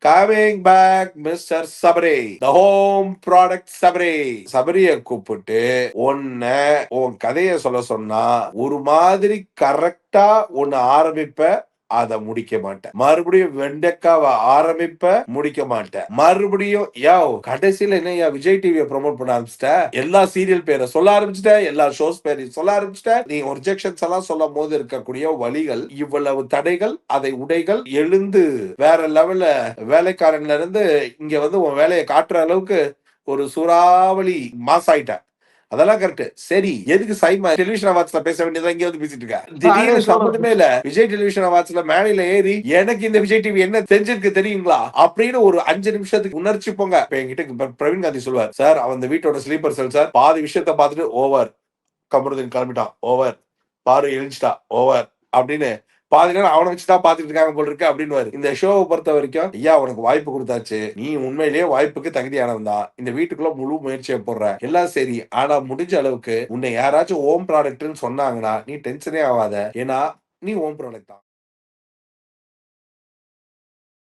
Coming back mister Sabari, the home product Sabari. சபரிய கூப்பிட்டு உன் கதைய சொல்ல சொன்னா ஒரு மாதிரி கரெக்டா ஒன்னு ஆரம்பிப்ப, அத முடிக்க மாட்டேன். மறுபடியும் வெண்டைக்காவை ஆரம்பிப்ப, முடிக்க மாட்டேன். மறுபடியும் கடைசியில என்ன விஜய் டிவியை ப்ரோமோட் பண்ண ஆரம்பிச்சிட்ட, எல்லா சீரியல் பேரை சொல்ல ஆரம்பிச்சிட்ட, எல்லா ஷோஸ் பேரையும் சொல்ல ஆரம்பிச்சிட்ட. நீ ரிஜெக்ஷன்ஸ் எல்லாம் சொல்லும் போது இருக்கக்கூடிய வழிகள், இவ்வளவு தடைகள், அதை உடைகள் எழுந்து வேற லெவல்ல வேலைக்காரன்ல இருந்து இங்க வந்து உன் வேலையை காட்டுற அளவுக்கு ஒரு சூறாவளி மாஸ் ஆயிட்ட. அதெல்லாம் கரெக்ட். சரி, எதுக்கு சைமா டெலிவிஷன் அவார்ட்ஸ்ல பேச வேண்டியதா இங்க வந்து பேசிட்டு இருக்க? திடீர்னு சம்பந்தமே இல்ல விஜய் டெலிவிஷன் அவார்ட்ஸ்ல மேடையில ஏறி எனக்கு இந்த விஜய் டிவி என்ன தெரிஞ்சிருக்கு தெரியுங்களா அப்படின்னு ஒரு 5 நிமிஷத்துக்கு உணர்ச்சி போங்க. இப்ப என்கிட்ட பிரவீன் காந்தி சொல்லுவார், சார் அவன் இந்த வீட்டோட ஸ்லீப்பர் செல் சார், பாதி விஷயத்த பார்த்துட்டு ஓவர், கமருதீன் கிளம்பிட்டான் ஓவர், பாரு எழுந்துட்டா ஓவர் அப்படின்னு பாதி நேரம் அவனை வச்சுதான் பாத்துட்டு இருக்காங்க போல இருக்கு அப்படின்னு. இந்த ஷோவை பொறுத்த வரைக்கும் ஐயா உனக்கு வாய்ப்பு கொடுத்தாச்சு, நீ உண்மையிலேயே வாய்ப்புக்கு தகுதியானவன் தான், இந்த வீட்டுக்குள்ள முழு முயற்சியை போடுற எல்லாம் சரி, ஆனா முடிஞ்ச அளவுக்கு உன்னை யாராச்சும் ஹோம் ப்ராடக்ட்னு சொன்னாங்கன்னா நீ டென்ஷனே ஆகாத, ஏன்னா நீ ஹோம் ப்ராடக்ட் தான்.